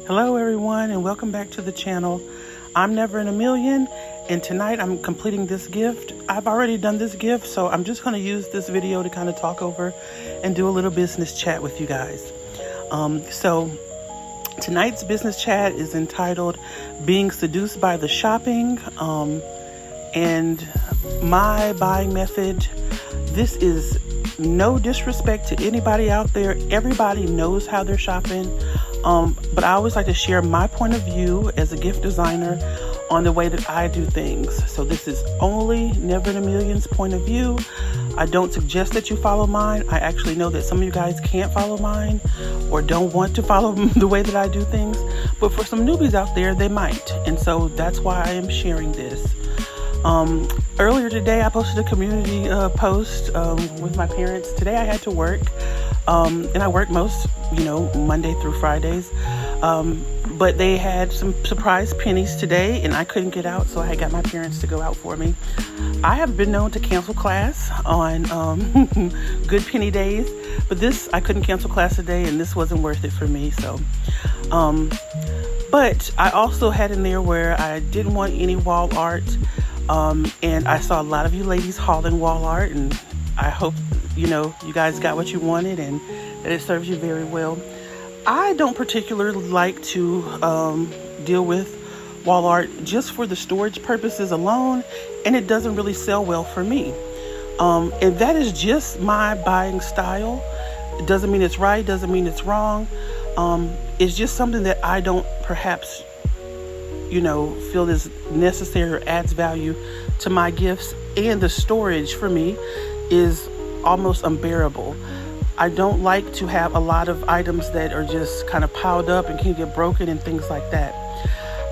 Hello everyone, and welcome back to the channel. I'm Never in a Million, and tonight I'm completing this gift. I've already done this gift, so I'm just going to use this video to kind of talk over and do a little business chat with you guys. So tonight's business chat is entitled Being Seduced by the Shopping, and my buying method. This is no disrespect to anybody out there. Everybody knows how they're shopping. But I always like to share my point of view as a gift designer on the way that I do things. So this is only Never in a Million's point of view. I don't suggest that you follow mine. I actually know that some of you guys can't follow mine or don't want to follow the way that I do things. But for some newbies out there, they might. And so that's why I am sharing this. Earlier today, I posted a community post with my parents. Today I had to work. And I work most, Monday through Fridays. But they had some surprise pennies today and I couldn't get out, so I got my parents to go out for me. I have been known to cancel class on good penny days, but I couldn't cancel class today and this wasn't worth it for me. So, but I also had in there where I didn't want any wall art. And I saw a lot of you ladies hauling wall art, and I hope you guys got what you wanted and that it serves you very well. I don't particularly like to deal with wall art just for the storage purposes alone, and it doesn't really sell well for me. And that is just my buying style. It doesn't mean it's right, doesn't mean it's wrong. It's just something that I don't perhaps feel is necessary or adds value to my gifts, and the storage for me is almost unbearable. I don't like to have a lot of items that are just kind of piled up and can get broken and things like that.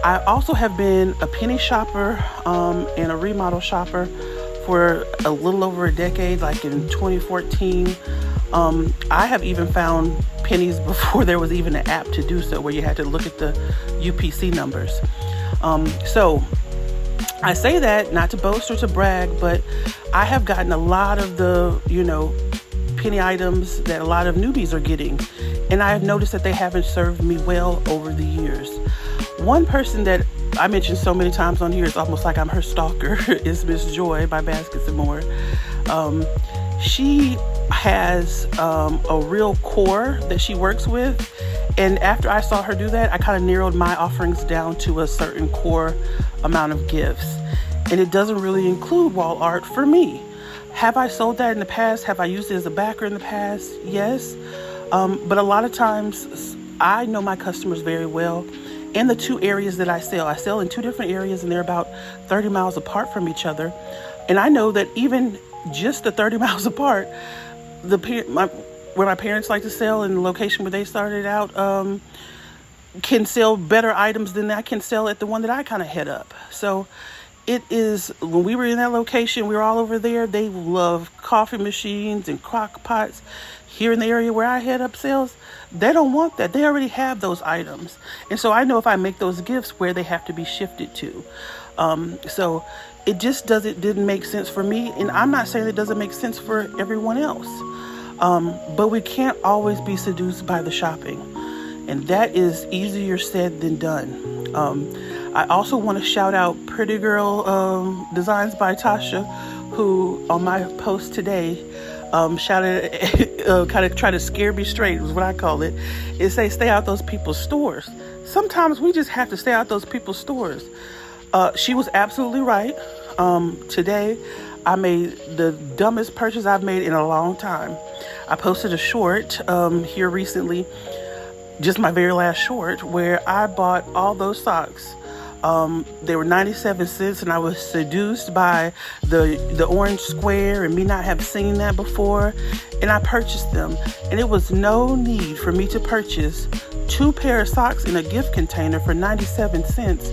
I also have been a penny shopper and a remodel shopper for a little over a decade, like in 2014. I have even found pennies before there was even an app to do so, where you had to look at the UPC numbers. So I say that not to boast or to brag, but I have gotten a lot of the, penny items that a lot of newbies are getting. And I have noticed that they haven't served me well over the years. One person that I mentioned so many times on here, it's almost like I'm her stalker, is Miss Joy by Baskets and More. She has a real core that she works with. And after I saw her do that, I kind of narrowed my offerings down to a certain core amount of gifts. And it doesn't really include wall art for me. Have I sold that in the past? Have I used it as a backer in the past? Yes. But a lot of times I know my customers very well. In the two areas that I sell in two different areas, and they're about 30 miles apart from each other. And I know that even just the 30 miles apart, where my parents like to sell and the location where they started out can sell better items than I can sell at the one that I kind of head up. So it is, when we were in that location, we were all over there. They love coffee machines and crock pots. Here in the area where I head up sales, they don't want that. They already have those items. And so I know if I make those gifts, where they have to be shifted to. So it just didn't make sense for me. And I'm not saying it doesn't make sense for everyone else. But we can't always be seduced by the shopping. And that is easier said than done. I also want to shout out Pretty Girl Designs by Tasha, who on my post today shouted, kind of try to scare me straight, is what I call it. It say, stay out those people's stores. Sometimes we just have to stay out those people's stores. She was absolutely right. Today, I made the dumbest purchase I've made in a long time. I posted a short here recently, just my very last short, where I bought all those socks. They were 97 cents, and I was seduced by the orange square and me not have seen that before, and I purchased them. And it was no need for me to purchase 2 pair of socks in a gift container for 97 cents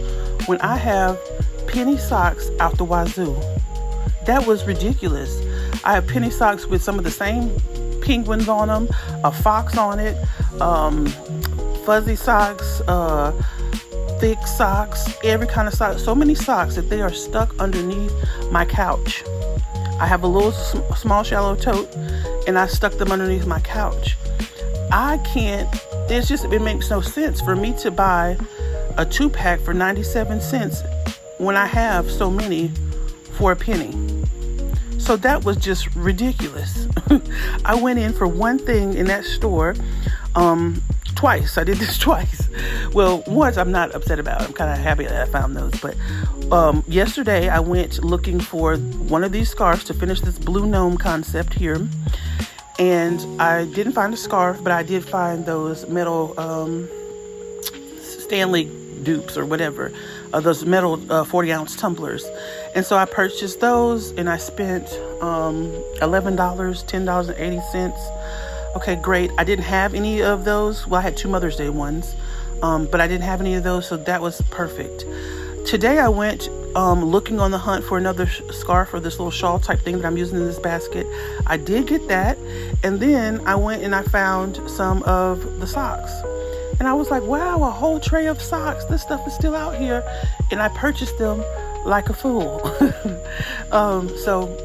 when I have penny socks out the wazoo. That was ridiculous. I have penny socks with some of the same penguins on them, a fox on it, fuzzy socks, thick socks, every kind of sock. So many socks that they are stuck underneath my couch. I have a little small shallow tote, and I stuck them underneath my couch. I can't it makes no sense for me to buy a 2-pack for 97 cents when I have so many for a penny. So that was just ridiculous. I went in for one thing in that store twice. I did this twice. Well, once I'm not upset about it. I'm kind of happy that I found those. But yesterday I went looking for one of these scarves to finish this blue gnome concept here. And I didn't find a scarf, but I did find those metal Stanley dupes or whatever, those metal 40-ounce tumblers. And so I purchased those, and I spent $11, $10.80. Okay, great. I didn't have any of those. Well, I had 2 Mother's Day ones, but I didn't have any of those, so that was perfect. Today I went looking on the hunt for another scarf or this little shawl type thing that I'm using in this basket. I did get that, and then I went and I found some of the socks. And I was like, wow, a whole tray of socks. This stuff is still out here. And I purchased them like a fool. So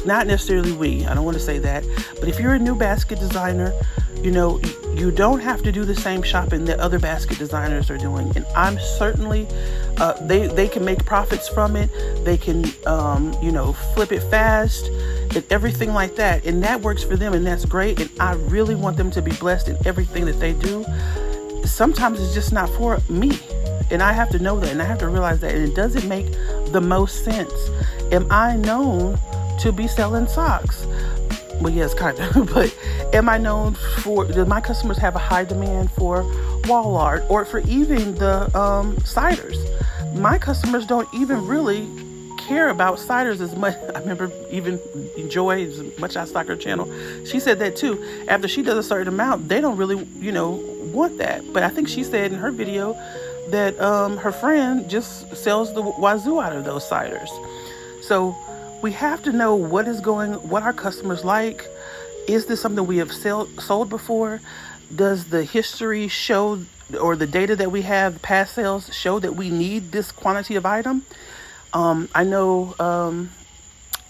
not necessarily we, I don't want to say that, but if you're a new basket designer, you know, you don't have to do the same shopping that other basket designers are doing. And I'm certainly, they can make profits from it. They can, flip it fast and everything like that. And that works for them, and that's great. And I really want them to be blessed in everything that they do. Sometimes it's just not for me. And I have to know that, and I have to realize that. And it doesn't make the most sense. Am I known to be selling socks? Well, yes, kind of. But am I known for, do my customers have a high demand for wall art or for even the ciders? My customers don't even really care about ciders as much. I remember even Joy, Much I Stalk her channel, she said that too. After she does a certain amount, they don't really, want that. But I think she said in her video that her friend just sells the wazoo out of those ciders. So we have to know what our customers like. Is this something we have sold before? Does the history show, or the data that we have, past sales, show that we need this quantity of item? I know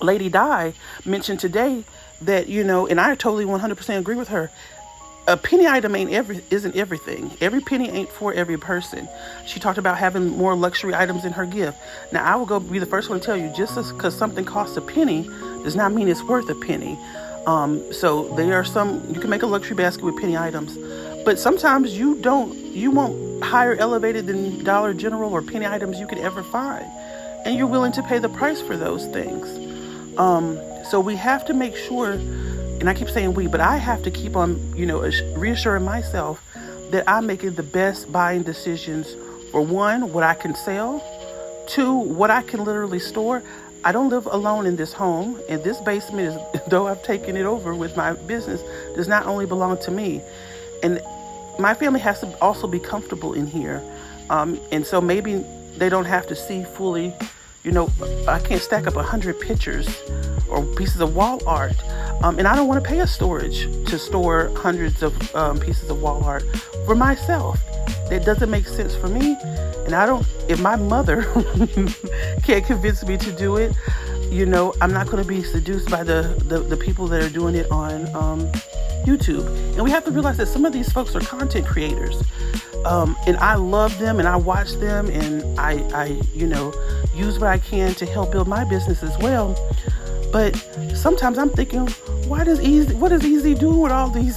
Lady Di mentioned today that, and I totally 100% agree with her. A penny item isn't everything. Every penny ain't for every person. She talked about having more luxury items in her gift. Now, I will be the first one to tell you, just because something costs a penny does not mean it's worth a penny. So there are you can make a luxury basket with penny items, but sometimes you won't higher elevated than Dollar General or penny items you could ever find. And you're willing to pay the price for those things. So we have to make sure, and I keep saying we, but I have to keep on, reassuring myself that I'm making the best buying decisions for, 1, what I can sell, 2, what I can literally store. I don't live alone in this home, and this basement is, though I've taken it over with my business, does not only belong to me. And my family has to also be comfortable in here. And so maybe they don't have to see fully, I can't stack up 100 pictures or pieces of wall art. And I don't want to pay a storage to store hundreds of pieces of wall art for myself. That doesn't make sense for me. And if my mother can't convince me to do it, I'm not going to be seduced by the people that are doing it on YouTube. And we have to realize that some of these folks are content creators. And I love them, and I watch them, and I use what I can to help build my business as well. But sometimes I'm thinking, what is Easy doing with all these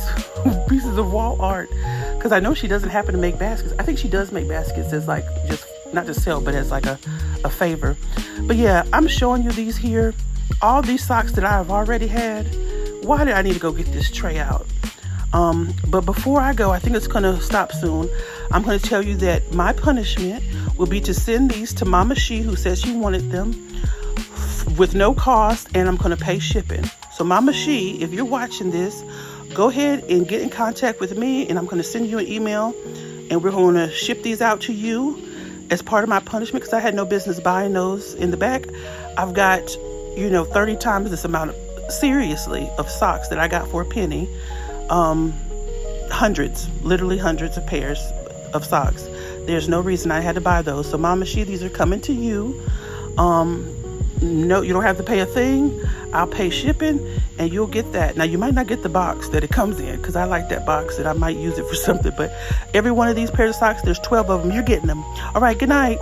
pieces of wall art? Because I know she doesn't happen to make baskets. I think she does make baskets as not to sell, but as a favor. But yeah, I'm showing you these here. All these socks that I've already had. Why did I need to go get this tray out? But before I go, I think it's going to stop soon. I'm going to tell you that my punishment will be to send these to Mama She, who said she wanted them, with no cost, and I'm going to pay shipping. So Mama She, if you're watching this, go ahead and get in contact with me, and I'm going to send you an email, and we're going to ship these out to you as part of my punishment, because I had no business buying those in the back. I've got, 30 times this amount of socks that I got for a penny. Literally hundreds of pairs of socks. There's no reason I had to buy those. So Mama She, these are coming to you. No, you don't have to pay a thing. I'll pay shipping and you'll get that. Now you might not get the box that it comes in, because I like that box and I might use it for something, but every one of these pairs of socks, there's 12 of them, you're getting them. All right, good night.